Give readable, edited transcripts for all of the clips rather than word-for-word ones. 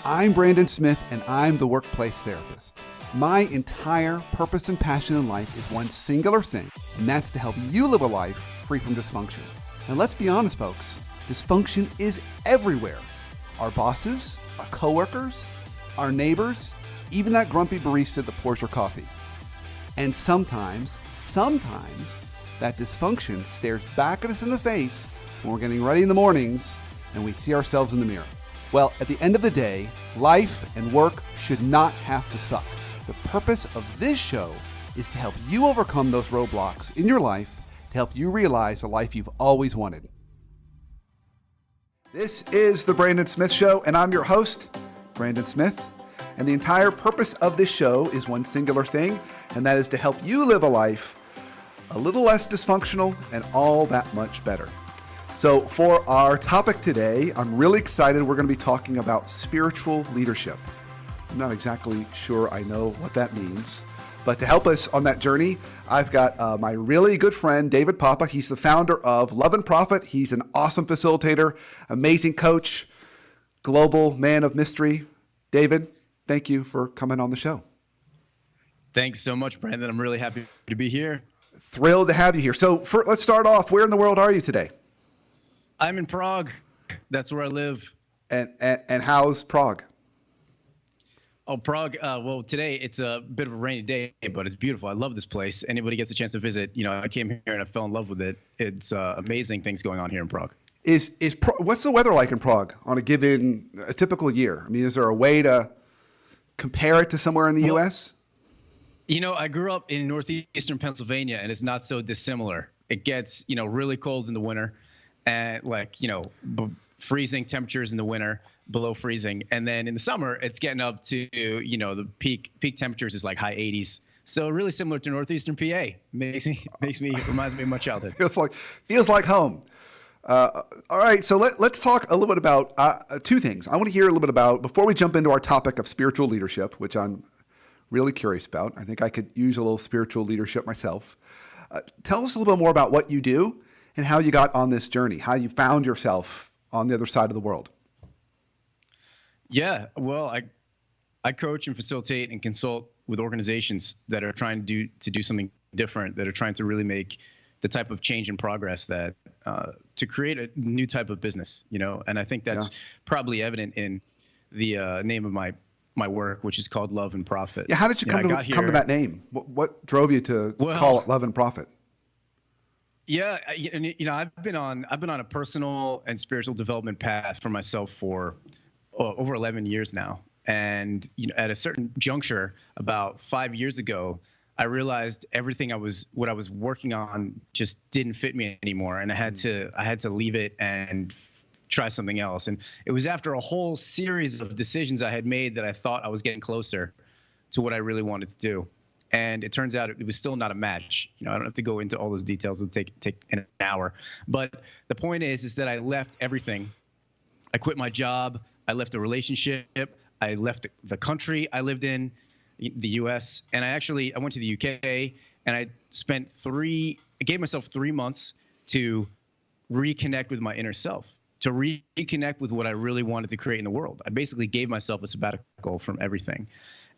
I'm Brandon Smith, and I'm the workplace therapist. My entire purpose and passion in life is one singular thing, and that's to help you live a life free from dysfunction. And let's be honest, folks, dysfunction is everywhere. Our bosses, our coworkers, our neighbors, even that grumpy barista that pours your coffee. And sometimes, that dysfunction stares back at us in the face when we're getting ready in the mornings and we see ourselves in the mirror. Well, at the end of the day, life and work should not have to suck. The purpose of this show is to help you overcome those roadblocks in your life to help you realize the life you've always wanted. This is The Brandon Smith Show, and I'm your host, Brandon Smith. And the entire purpose of this show is one singular thing, and that is to help you live a life a little less dysfunctional and all that much better. So for our topic today, I'm really excited. We're going to be talking about spiritual leadership. I'm not exactly sure I know what that means, but to help us on that journey, I've got my really good friend, David Papa. He's the founder of Love and Profit. He's an awesome facilitator, amazing coach, global man of mystery. David, thank you for coming on the show. Thanks so much, Brandon. I'm really happy to be here. Thrilled to have you here. So let's start off. Where in the world are you today? I'm in Prague. That's where I live. And how's Prague? Oh, Prague. Well, today it's a bit of a rainy day, but it's beautiful. I love this place. Anybody gets a chance to visit, I came here and I fell in love with it. It's amazing things going on here in Prague. What's the weather like in Prague on a typical year? I mean, is there a way to compare it to somewhere in the U.S.? I grew up in northeastern Pennsylvania, and it's not so dissimilar. It gets, really cold in the winter. And freezing temperatures in the winter, below freezing. And then in the summer, it's getting up to, the peak temperatures is like high 80s. So really similar to northeastern PA. Reminds me of my childhood. Feels like home. All right, so let's talk a little bit about two things. I want to hear a little bit about, before we jump into our topic of spiritual leadership, which I'm really curious about. I think I could use a little spiritual leadership myself. Tell us a little bit more about what you do and how you got on this journey, how you found yourself on the other side of the world. Yeah, well, I coach and facilitate and consult with organizations that are trying to do something different, that are trying to really make the type of change and progress that to create a new type of business, and I think that's probably evident in the name of my work, which is called Love and Profit. Yeah, how did you come to that name? What drove you to call it Love and Profit? Yeah, I've been on a personal and spiritual development path for myself for over 11 years now. And at a certain juncture, about 5 years ago, I realized what I was working on just didn't fit me anymore, and I had to leave it and try something else. And it was after a whole series of decisions I had made that I thought I was getting closer to what I really wanted to do. And it turns out it was still not a match. I don't have to go into all those details. It'll take an hour. But the point is that I left everything. I quit my job. I left a relationship. I left the country I lived in, the U.S. And I went to the U.K. and I gave myself 3 months to reconnect with my inner self, to reconnect with what I really wanted to create in the world. I basically gave myself a sabbatical from everything.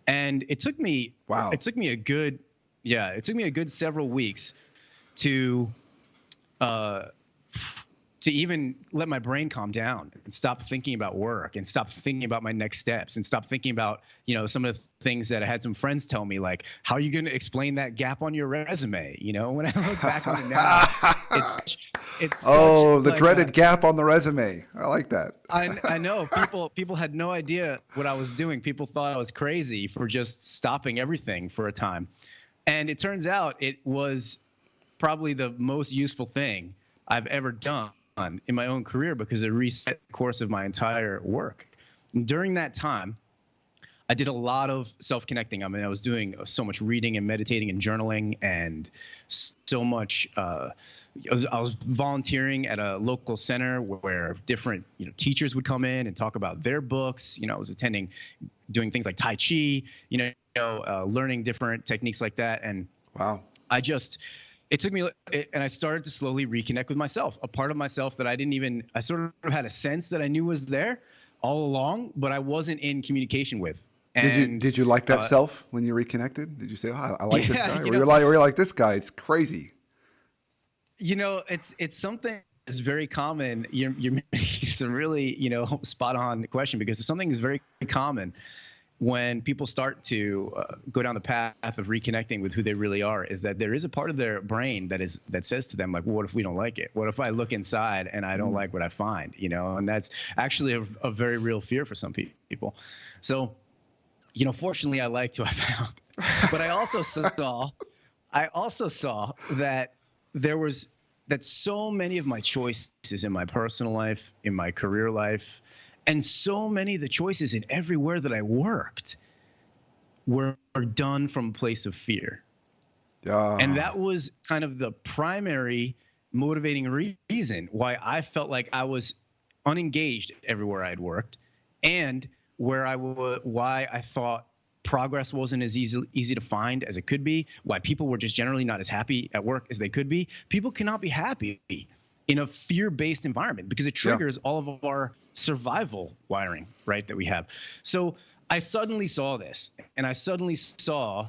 And it took me a good several weeks to even let my brain calm down and stop thinking about work and stop thinking about my next steps and stop thinking about, some of the things that I had some friends tell me, like, how are you going to explain that gap on your resume? When I look back on it now, it's the dreaded gap on the resume. I like that. I know people had no idea what I was doing. People thought I was crazy for just stopping everything for a time. And it turns out it was probably the most useful thing I've ever done in my own career, because it reset the course of my entire work. And during that time, I did a lot of self-connecting. I mean, I was doing so much reading and meditating and journaling, and so much. I was volunteering at a local center where different teachers would come in and talk about their books. I was doing things like Tai Chi. Learning different techniques like that. And wow, it took me, and I started to slowly reconnect with myself, a part of myself that I sort of had a sense that I knew was there, all along, but I wasn't in communication with. Did you like that self when you reconnected? Did you say, "Oh, I like this guy," or you're like, "This guy is crazy"? It's something that's very common. You're making some really spot on question, because something is very common when people start to go down the path of reconnecting with who they really are, is that there is a part of their brain that says to them, like, well, what if we don't like it? What if I look inside and I don't like what I find? And that's actually a very real fear for some people. So, fortunately, I liked who I found, but I also saw that that so many of my choices in my personal life, in my career life, and so many of the choices in everywhere that I worked were done from a place of fear. And that was kind of the primary motivating reason why I felt like I was unengaged everywhere I'd worked, and why I thought progress wasn't as easy to find as it could be, why people were just generally not as happy at work as they could be. People cannot be happy in a fear-based environment because it triggers all of our survival wiring, right, that we have. So I suddenly saw this, and I suddenly saw,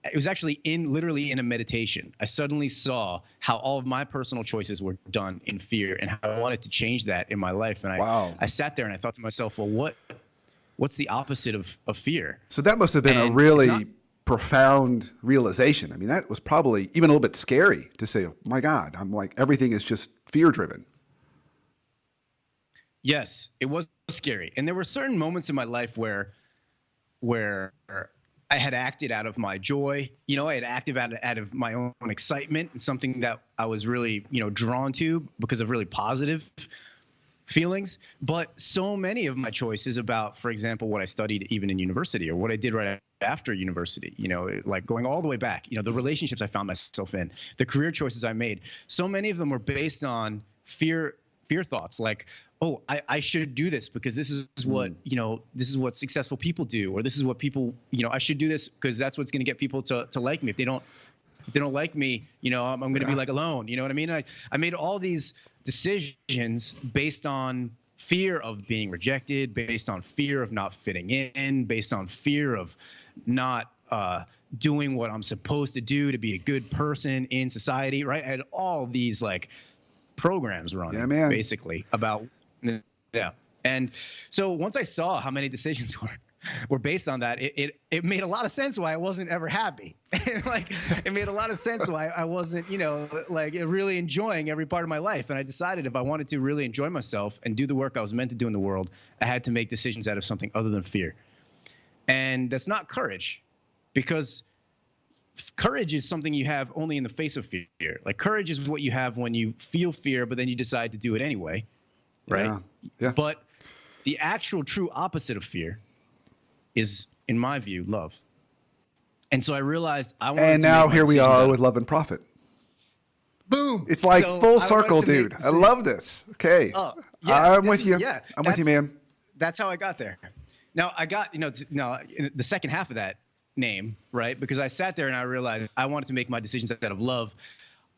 it was actually literally in a meditation, I suddenly saw how all of my personal choices were done in fear, and how I wanted to change that in my life. And I sat there and I thought to myself, well, what's the opposite of fear? So that must have been a really profound realization. I mean, that was probably even a little bit scary to say, oh my God, I'm like, everything is just fear driven. Yes, it was scary. And there were certain moments in my life where I had acted out of my joy. I had acted out of my own excitement, and something that I was really, drawn to because of really positive feelings. But so many of my choices about, for example, what I studied even in university, or what I did right after university, like going all the way back, the relationships I found myself in, the career choices I made, so many of them were based on fear thoughts, like, oh, I should do this because this is what, this is what successful people do, or this is what people, I should do this because that's what's going to get people to like me. If they don't like me, I'm going to be like alone. You know what I mean? I made all these decisions based on fear of being rejected, based on fear of not fitting in, based on fear of not doing what I'm supposed to do to be a good person in society, right? I had all these like programs running basically about, And so once I saw how many decisions were based on that, it made a lot of sense why I wasn't ever happy. Like, it made a lot of sense why I wasn't, like really enjoying every part of my life. And I decided if I wanted to really enjoy myself and do the work I was meant to do in the world, I had to make decisions out of something other than fear. And that's not courage, because courage is something you have only in the face of fear. Like, courage is what you have when you feel fear, but then you decide to do it anyway. Right? Yeah. But the actual true opposite of fear is, in my view, love. And so I realized I wanted to And now make my here we decisions are with Love and Profit. Boom. It's like So full I circle, wanted to make dude. I decisions. love this. Okay. I'm with you. Yeah, I'm with you, man. That's how I got there. Now I got, now the second half of that name, right? Because I sat there and I realized I wanted to make my decisions out of love.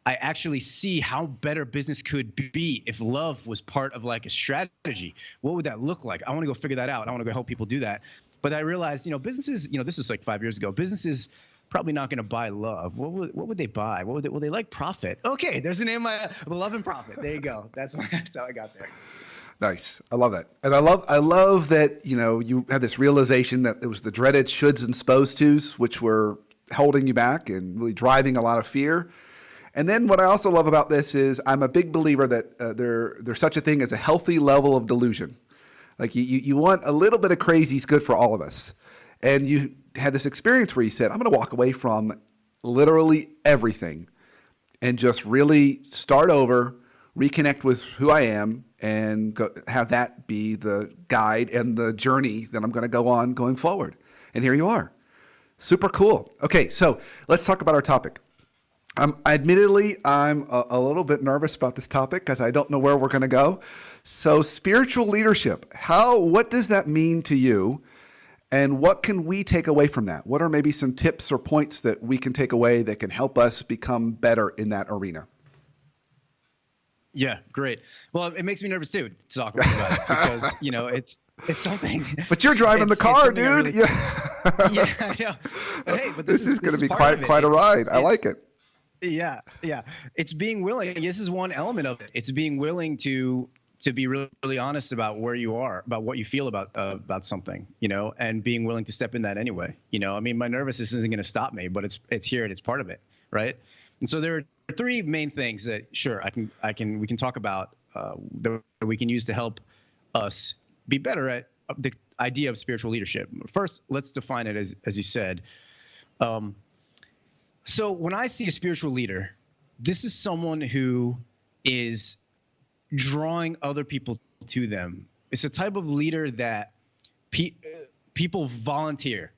I actually see how better business could be if love was part of like a strategy. What would that look like? I want to go figure that out. I want to go help people do that. But I realized, businesses, this is like 5 years ago, businesses probably not going to buy love. What would they buy? Well, they like profit. Okay, there's the name of Love and Profit. There you go. That's how I got there. Nice. I love that. And I love that, you had this realization that it was the dreaded shoulds and supposed tos, which were holding you back and really driving a lot of fear. And then what I also love about this is I'm a big believer that there's such a thing as a healthy level of delusion. Like you want a little bit of crazy is good for all of us. And you had this experience where you said, I'm going to walk away from literally everything and just really start over, reconnect with who I am, and have that be the guide and the journey that I'm going to go on going forward. And here you are. Super cool. Okay, so let's talk about our topic. Admittedly, I'm a little bit nervous about this topic because I don't know where we're going to go. So spiritual leadership, what does that mean to you? And what can we take away from that? What are maybe some tips or points that we can take away that can help us become better in that arena? Yeah, great. Well, it makes me nervous too to talk about it because it's something. But you're driving the car, dude. Really, yeah. yeah. Hey, but this is going to be part quite a ride. I like it. Yeah. It's being willing. This is one element of it. It's being willing to be really, really honest about where you are, about what you feel about something, and being willing to step in that anyway. I mean, my nervousness isn't going to stop me, but it's here and it's part of it, right? And so there are three main things that, sure, we can talk about that we can use to help us be better at the idea of spiritual leadership. First, let's define it as you said. So when I see a spiritual leader, this is someone who is drawing other people to them. It's a type of leader that people volunteer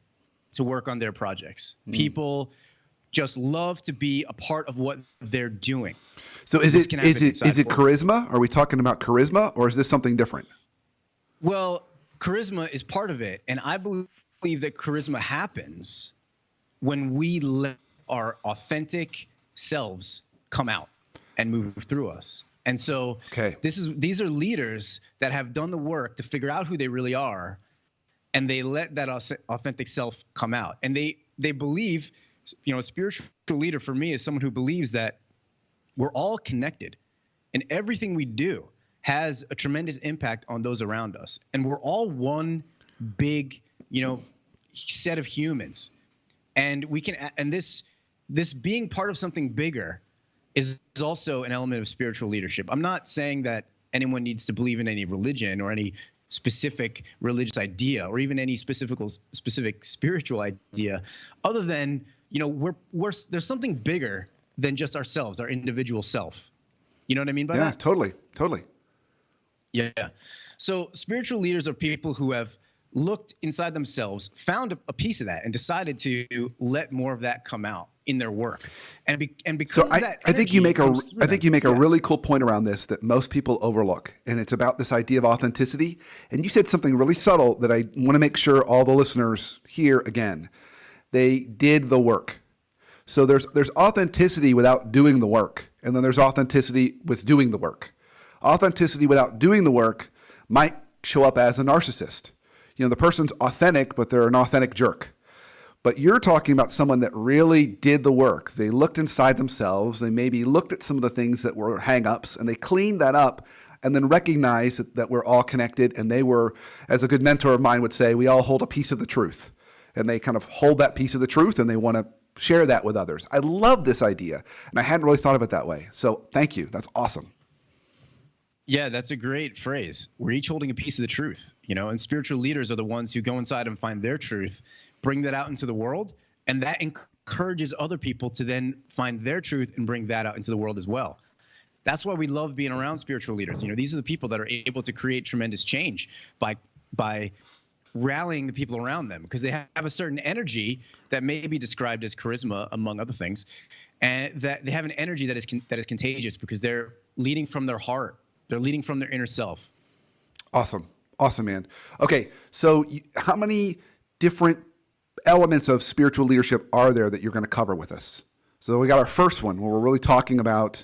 to work on their projects. People just love to be a part of what they're doing. So is it charisma? Are we talking about charisma, or is this something different? Well, charisma is part of it, and I believe that charisma happens when we let our authentic selves come out and move through us. And so these are leaders that have done the work to figure out who they really are, and they let that authentic self come out. And they believe, a spiritual leader for me is someone who believes that we're all connected, and everything we do has a tremendous impact on those around us. And we're all one big, set of humans. And this being part of something bigger is also an element of spiritual leadership. I'm not saying that anyone needs to believe in any religion or any specific religious idea or even any specific spiritual idea, other than, there's something bigger than just ourselves, our individual self. You know what I mean by that? Yeah, totally. Yeah. So spiritual leaders are people who have looked inside themselves, found a piece of that, and decided to let more of that come out in their work. And because so I think you make a really cool point around this that most people overlook, and it's about this idea of authenticity. And you said something really subtle that I want to make sure all the listeners hear again. They did the work. So there's authenticity without doing the work, and then there's authenticity with doing the work. Authenticity without doing the work might show up as a narcissist. The person's authentic, but they're an authentic jerk. But you're talking about someone that really did the work. They looked inside themselves. They maybe looked at some of the things that were hang-ups, and they cleaned that up and then recognized that we're all connected. And they were, as a good mentor of mine would say, we all hold a piece of the truth. And they kind of hold that piece of the truth, and they want to share that with others. I love this idea, and I hadn't really thought of it that way. So thank you. That's awesome. Yeah, that's a great phrase. We're each holding a piece of the truth, and spiritual leaders are the ones who go inside and find their truth, bring that out into the world, and that encourages other people to then find their truth and bring that out into the world as well. That's why we love being around spiritual leaders. These are the people that are able to create tremendous change by rallying the people around them, because they have a certain energy that may be described as charisma, among other things, and that they have an energy that is contagious because they're leading from their heart. They're leading from their inner self. Awesome, man. Okay, so how many different elements of spiritual leadership are there that you're going to cover with us? So we got our first one where we're really talking about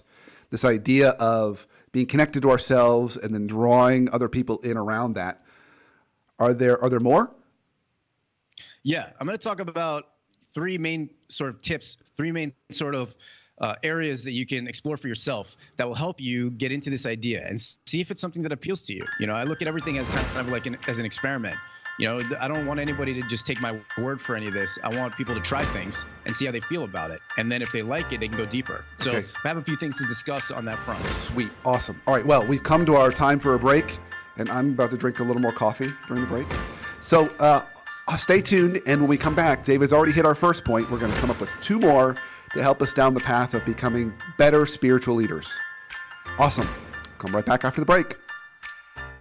this idea of being connected to ourselves and then drawing other people in around that. Are there more? Yeah, I'm going to talk about three main sort of tips, three main sort of areas that you can explore for yourself that will help you get into this idea and see if it's something that appeals to you. I look at everything as kind of like as an experiment. I don't want anybody to just take my word for any of this. I want people to try things and see how they feel about it. And then if they like it, they can go deeper. So I have a few things to discuss on that front. Sweet. Awesome. All right. Well, we've come to our time for a break, and I'm about to drink a little more coffee during the break. So stay tuned. And when we come back, David's already hit our first point. We're going to come up with two more to help us down the path of becoming better spiritual leaders. Awesome. Come right back after the break.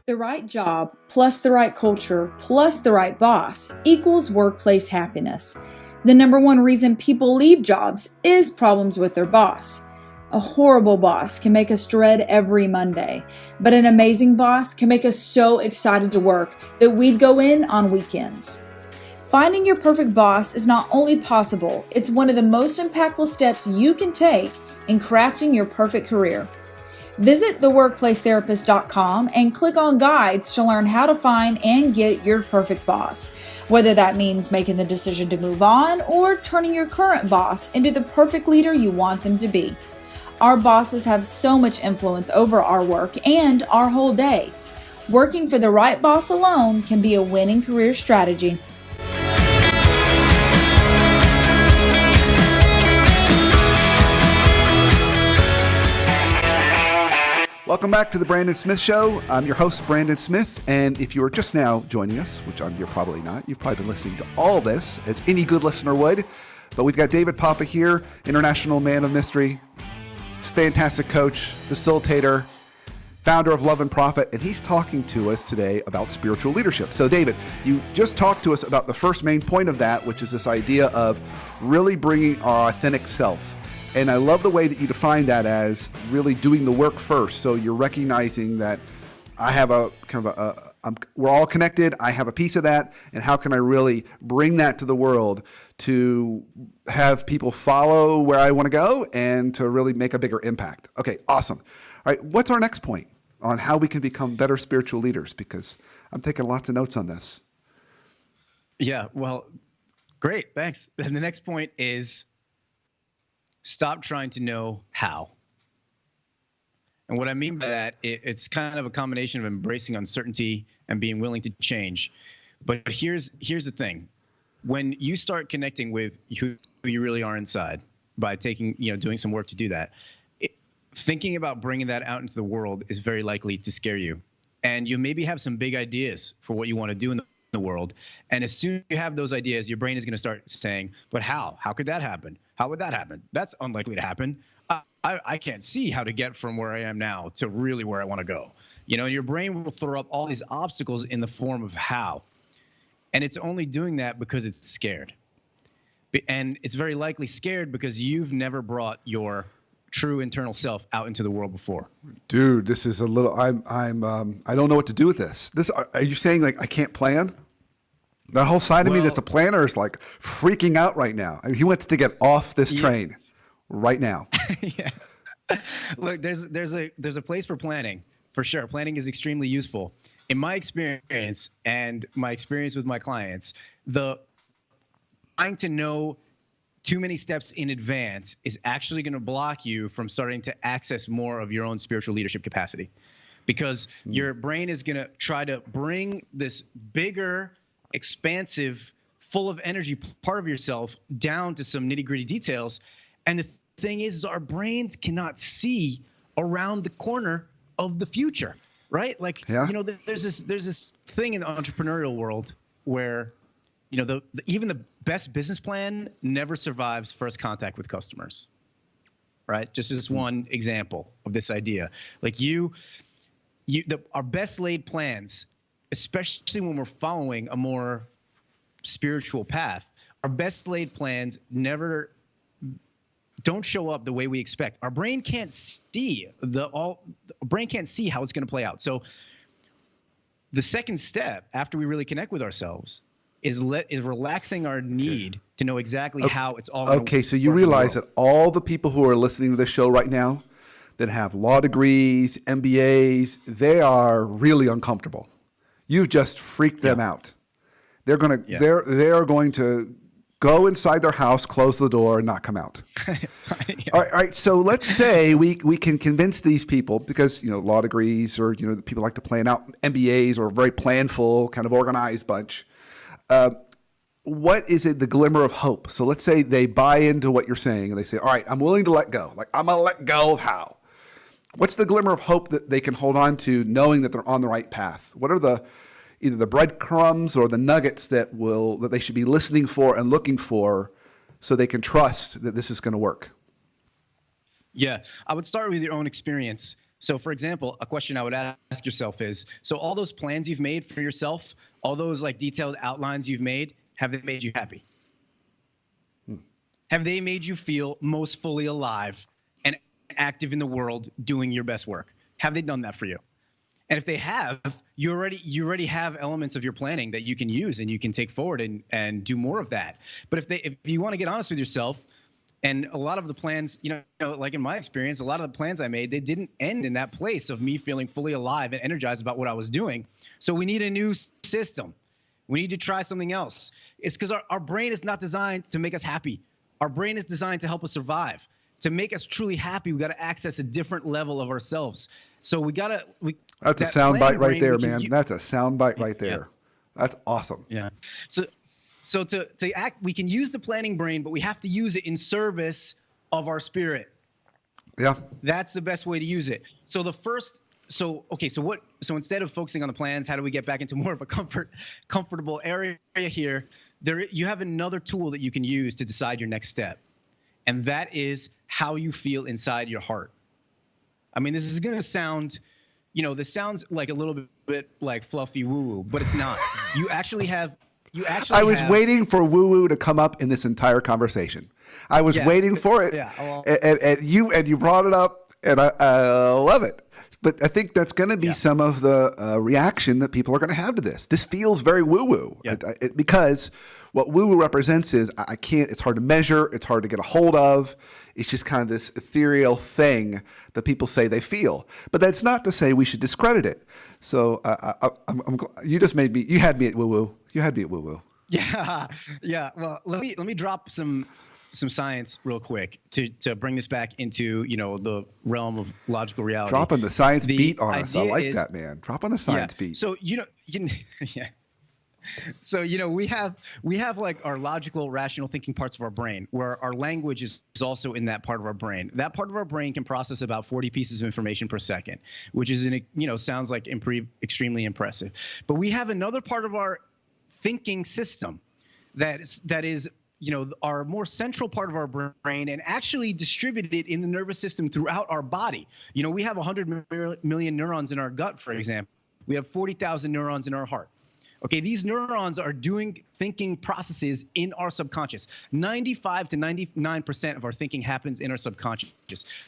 The right job plus the right culture plus the right boss equals workplace happiness. The number one reason people leave jobs is problems with their boss. A horrible boss can make us dread every Monday, but an amazing boss can make us so excited to work that we'd go in on weekends. Finding your perfect boss is not only possible, it's one of the most impactful steps you can take in crafting your perfect career. Visit theworkplacetherapist.com and click on guides to learn how to find and get your perfect boss, whether that means making the decision to move on or turning your current boss into the perfect leader you want them to be. Our bosses have so much influence over our work and our whole day. Working for the right boss alone can be a winning career strategy. Welcome back to the Brandon Smith Show. I'm your host, Brandon Smith, and if you are just now joining us, which you're probably not, you've probably been listening to all this, as any good listener would, but we've got David Papa here, international man of mystery, fantastic coach, facilitator, founder of Love and Profit, and he's talking to us today about spiritual leadership. So David, you just talked to us about the first main point of that, which is this idea of really bringing our authentic self. And I love the way that you define that as really doing the work first. So you're recognizing that I have a kind of we're all connected. I have a piece of that. And how can I really bring that to the world to have people follow where I want to go and to really make a bigger impact? Okay, awesome. All right, what's our next point on how we can become better spiritual leaders? Because I'm taking lots of notes on this. Yeah, well, great. Thanks. And the next point is stop trying to know how. And what I mean by that, it's kind of a combination of embracing uncertainty and being willing to change. But here's the thing. When you start connecting with who you really are inside by doing some work to do that, thinking about bringing that out into the world is very likely to scare you. And you maybe have some big ideas for what you want to do in the world. And as soon as you have those ideas, your brain is going to start saying, but how? How could that happen? How would that happen? That's unlikely to happen. I can't see how to get from where I am now to really where I want to go. Your brain will throw up all these obstacles in the form of how. And it's only doing that because it's scared. And it's very likely scared because you've never brought your true internal self out into the world before. Dude, this is a little, I don't know what to do with this. Are you saying like I can't plan? That whole side of me that's a planner is like freaking out right now. I mean, he wants to get off this train right now. Yeah. Look, there's a place for planning, for sure. Planning is extremely useful. In my experience and my experience with my clients, trying to know too many steps in advance is actually going to block you from starting to access more of your own spiritual leadership capacity, because your brain is going to try to bring this bigger, expansive, full of energy part of yourself down to some nitty-gritty details. And the thing is, our brains cannot see around the corner of the future, right? Like, there's this thing in the entrepreneurial world where, even the best business plan never survives first contact with customers, right? Just as one example of this idea. Like our best laid plans, especially when we're following a more spiritual path, our best laid plans don't show up the way we expect. Our brain can't see how it's going to play out. So the second step after we really connect with ourselves is relaxing our need to know exactly how it's all going to work. Okay, so you realize that all the people who are listening to this show right now that have law degrees, MBAs, they are really uncomfortable. You've just freaked them out. They are going to go inside their house, close the door, and not come out. All right. So let's say we can convince these people, because law degrees or people like to plan out, MBAs or a very planful, kind of organized bunch. What is it, the glimmer of hope? So let's say they buy into what you're saying and they say, all right, I'm willing to let go. Like, I'm going to let go of how. What's the glimmer of hope that they can hold on to, knowing that they're on the right path? What are either the breadcrumbs or the nuggets that they should be listening for and looking for, so they can trust that this is going to work? Yeah, I would start with your own experience. So, for example, a question I would ask yourself is, so all those plans you've made for yourself, all those like detailed outlines you've made, have they made you happy? Have they made you feel most fully alive and active in the world doing your best work? Have they done that for you? And if they have, you already have elements of your planning that you can use and you can take forward and do more of that. But if you want to get honest with yourself, And a lot of the plans, like in my experience, a lot of the plans I made, they didn't end in that place of me feeling fully alive and energized about what I was doing. So we need a new system. We need to try something else. It's because our brain is not designed to make us happy. Our brain is designed to help us survive. To make us truly happy, we got to access a different level of ourselves. So that's a soundbite right there, man. That's a soundbite right there. Yeah. That's awesome. Yeah. So to act, we can use the planning brain, but we have to use it in service of our spirit. Yeah. That's the best way to use it. So so instead of focusing on the plans, how do we get back into more of a comfortable area here? You have another tool that you can use to decide your next step. And that is how you feel inside your heart. I mean, this is going to sound, this sounds like a little bit like fluffy woo-woo, but it's not. I was waiting for woo-woo to come up in this entire conversation. I was waiting for it, and you brought it up, and I love it. But I think that's going to be some of the reaction that people are going to have to this. This feels very woo-woo because what woo-woo represents is it's hard to measure, it's hard to get a hold of. It's just kind of this ethereal thing that people say they feel. But that's not to say we should discredit it. So you had me at woo-woo. You had me at woo-woo. Yeah. Well, let me drop some science real quick to bring this back into the realm of logical reality. Dropping the science beat on us. I like that, man. Drop on the science beat. So So we have like our logical, rational thinking parts of our brain, where our language is also in that part of our brain. That part of our brain can process about 40 pieces of information per second, which is sounds like extremely impressive. But we have another part of our thinking system that is our more central part of our brain and actually distributed in the nervous system throughout our body. We have 100 million neurons in our gut, for example. We have 40,000 neurons in our heart. Okay, these neurons are doing thinking processes in our subconscious. 95 to 99% of our thinking happens in our subconscious.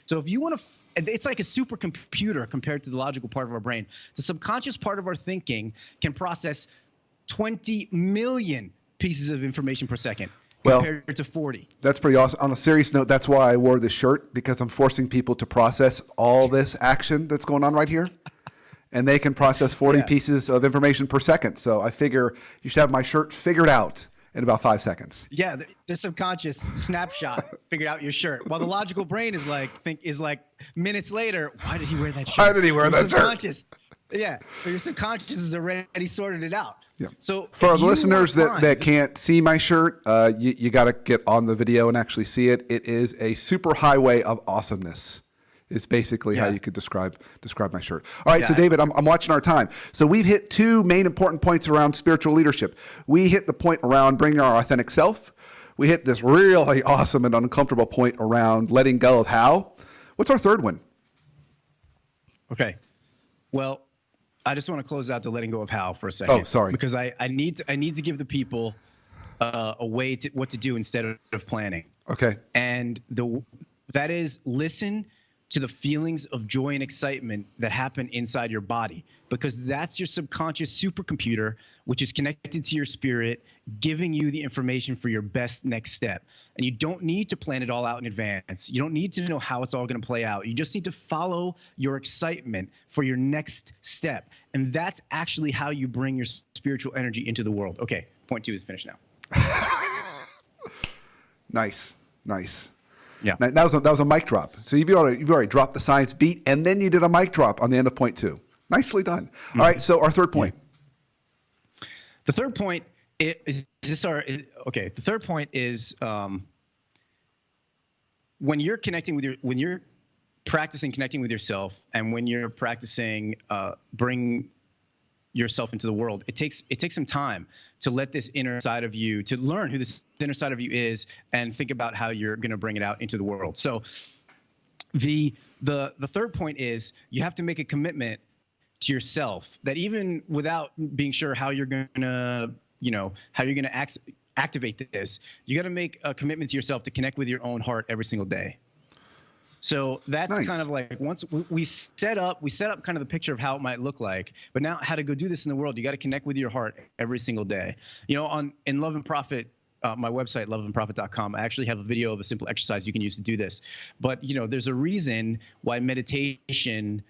So if you want to, it's like a supercomputer compared to the logical part of our brain. The subconscious part of our thinking can process 20 million pieces of information per second. Compared to 40. That's pretty awesome. On a serious note, that's why I wore this shirt, because I'm forcing people to process all this action that's going on right here. And they can process 40 pieces of information per second. So I figure you should have my shirt figured out in about 5 seconds. Yeah, the subconscious snapshot figured out your shirt. While the logical brain is like minutes later, why did he wear that shirt? Why did he wear that shirt? Yeah, but your subconscious has already sorted it out. Yeah. So for our listeners that can't see my shirt, you got to get on the video and actually see it. It is a super highway of awesomeness. Is basically how you could describe my shirt. All right, so David, I'm watching our time. So we've hit two main important points around spiritual leadership. We hit the point around bringing our authentic self. We hit this really awesome and uncomfortable point around letting go of how. What's our third one? Okay. Well, I just want to close out the letting go of how for a second. Oh, sorry. Because I need to give the people a way to what to do instead of planning. Okay. And that is listen to the feelings of joy and excitement that happen inside your body, because that's your subconscious supercomputer, which is connected to your spirit, giving you the information for your best next step. And you don't need to plan it all out in advance. You don't need to know how it's all going to play out. You just need to follow your excitement for your next step. And that's actually how you bring your spiritual energy into the world. Okay, point 2 is finished now. Nice. Yeah, that was a mic drop. So you've already dropped the science beat, and then you did a mic drop on the end of point 2. Nicely done. Mm-hmm. All right. So our third point. The third point is The third point is when you're practicing connecting with yourself, and when you're practicing bring yourself into the world, it takes some time to let this inner side of you, to learn who this inner side of you is, and think about how you're going to bring it out into the world. So the third point is you have to make a commitment to yourself that even without being sure how you're going to, activate this, you got to make a commitment to yourself to connect with your own heart every single day. So that's nice. Kind of like once we set up kind of the picture of how it might look like, but now how to go do this in the world, you got to connect with your heart every single day. In Love and Profit my website, loveandprofit.com, I actually have a video of a simple exercise you can use to do this. But, there's a reason why meditation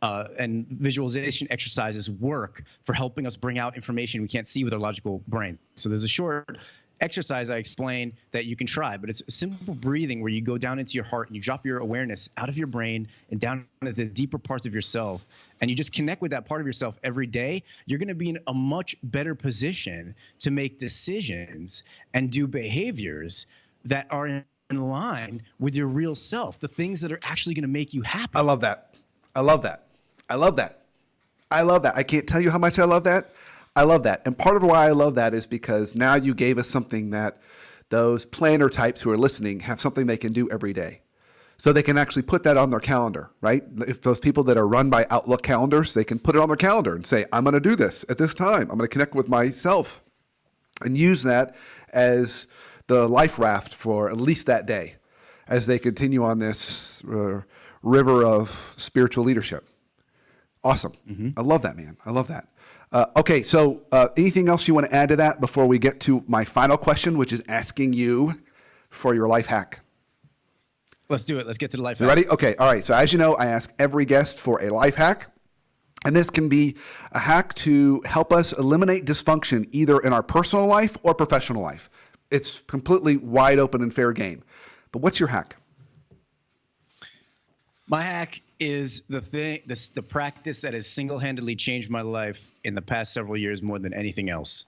and visualization exercises work for helping us bring out information we can't see with our logical brain. So there's a short exercise I explain that you can try, but it's simple breathing where you go down into your heart and you drop your awareness out of your brain and down into the deeper parts of yourself, and you just connect with that part of yourself every day. You're going to be in a much better position to make decisions and do behaviors that are in line with your real self, the things that are actually going to make you happy. I love that. I love that. I love that. I love that. I can't tell you how much I love that. I love that. And part of why I love that is because now you gave us something that those planner types who are listening have something they can do every day. So they can actually put that on their calendar, right? If those people that are run by Outlook calendars, they can put it on their calendar and say, I'm going to do this at this time. I'm going to connect with myself and use that as the life raft for at least that day as they continue on this river of spiritual leadership. Awesome. Mm-hmm. I love that, man. I love that. Okay, so anything else you want to add to that before we get to my final question, which is asking you for your life hack? Let's do it. Let's get to the life hack. You ready? Okay, all right. So as you know, I ask every guest for a life hack. And this can be a hack to help us eliminate dysfunction either in our personal life or professional life. It's completely wide open and fair game. But what's your hack? My hack is the practice that has single-handedly changed my life in the past several years more than anything else.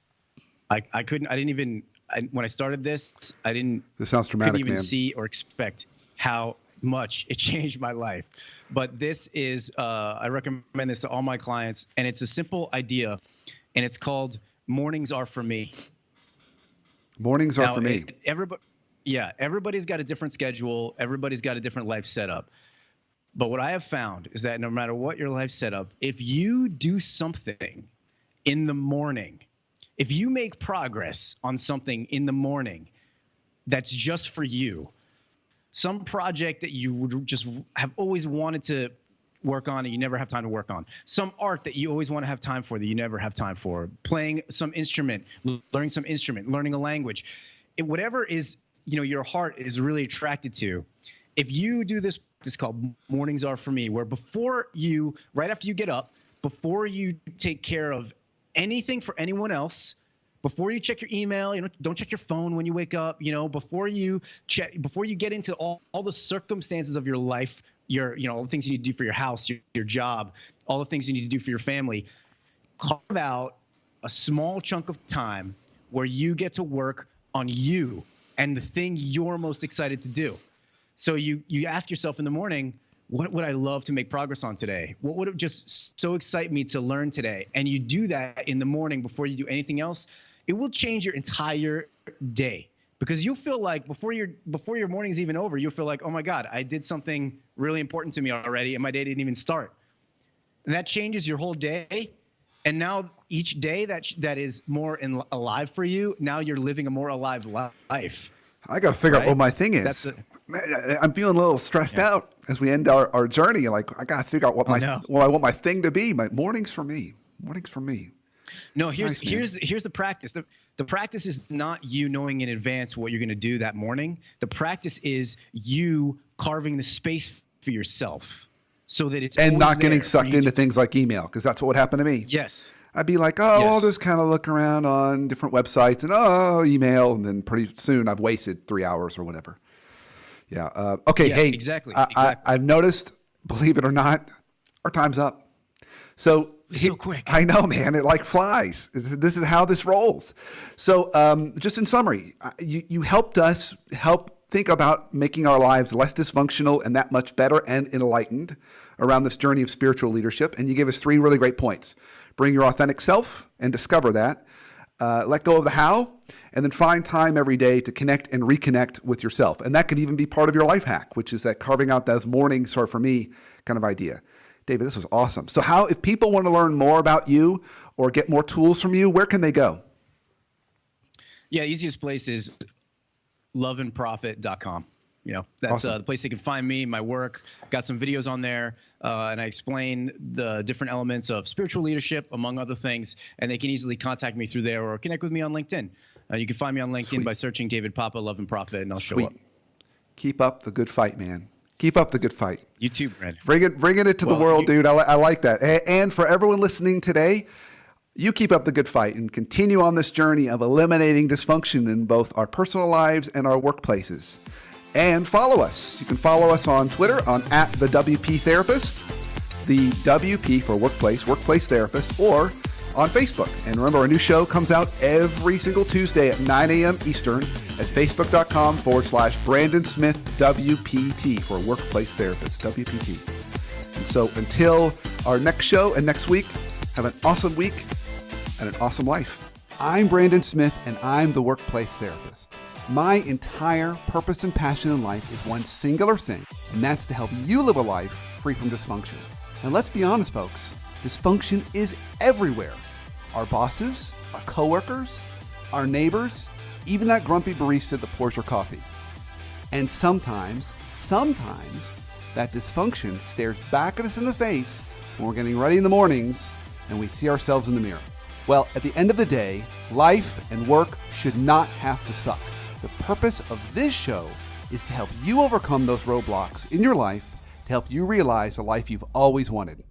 When I started this, This sounds dramatic, couldn't even man. see or expect how much it changed my life. But this is, I recommend this to all my clients, and it's a simple idea, and it's called Mornings Are For Me. Mornings are for me. Everybody's got a different schedule. Everybody's got a different life setup. But what I have found is that no matter what your life setup, if you do something in the morning, if you make progress on something in the morning that's just for you, some project that you would just have always wanted to work on and you never have time to work on, some art that you always want to have time for that you never have time for, playing some instrument, learning some instrument, learning a language, whatever is, your heart is really attracted to. If you do this, it's called Mornings Are For Me, where right after you get up, before you take care of anything for anyone else, before you check your email, don't check your phone when you wake up, before you get into all the circumstances of your life, all the things you need to do for your house, your job, all the things you need to do for your family, carve out a small chunk of time where you get to work on you and the thing you're most excited to do. So you ask yourself in the morning, what would I love to make progress on today? What would just so excite me to learn today? And you do that in the morning before you do anything else. It will change your entire day, because you'll feel like before your morning's even over, you'll feel like, oh my God, I did something really important to me already and my day didn't even start. And that changes your whole day. And now each day that is more alive for you, now you're living a more alive life. I got to figure out what my thing is. I'm feeling a little stressed out as we end our journey. Like, I got to figure out what I want my thing to be. My mornings for me. Mornings for me. No, here's the practice. The practice is not you knowing in advance what you're going to do that morning. The practice is you carving the space for yourself so that it's and not getting sucked into things like email, because that's what would happen to me. Yes. I'd be like, I'll just kind of look around on different websites and email, and then pretty soon I've wasted 3 hours or whatever. Yeah. Okay. Yeah, hey, exactly. I've noticed, believe it or not, our time's up. So quick. I know, man. It like flies. This is how this rolls. So just in summary, you helped us think about making our lives less dysfunctional and that much better and enlightened around this journey of spiritual leadership. And you gave us 3 really great points. Bring your authentic self and discover that. Let go of the how, and then find time every day to connect and reconnect with yourself. And that could even be part of your life hack, which is that carving out those mornings are for me kind of idea. David, this was awesome. So if people want to learn more about you or get more tools from you, where can they go? Yeah, easiest place is loveandprofit.com. That's Awesome. the place they can find me, my work. Got some videos on there, and I explain the different elements of spiritual leadership, among other things. And they can easily contact me through there or connect with me on LinkedIn. You can find me on LinkedIn Sweet. by searching David Papa, Love and Profit, and I'll show up. Keep up the good fight, man. Keep up the good fight. You too, Brandon. Bringing it to the world, dude. I like that. And for everyone listening today, you keep up the good fight and continue on this journey of eliminating dysfunction in both our personal lives and our workplaces. And follow us. You can follow us on Twitter on @TheWPTherapist, the WP for workplace therapist, or on Facebook. And remember, our new show comes out every single Tuesday at 9 a.m. Eastern at facebook.com/Brandon Smith WPT for workplace therapist, WPT. And so until our next show and next week, have an awesome week and an awesome life. I'm Brandon Smith, and I'm the workplace therapist. My entire purpose and passion in life is one singular thing, and that's to help you live a life free from dysfunction. And let's be honest, folks, dysfunction is everywhere. Our bosses, our coworkers, our neighbors, even that grumpy barista that pours your coffee. And sometimes that dysfunction stares back at us in the face when we're getting ready in the mornings and we see ourselves in the mirror. Well, at the end of the day, life and work should not have to suck. The purpose of this show is to help you overcome those roadblocks in your life to help you realize the life you've always wanted.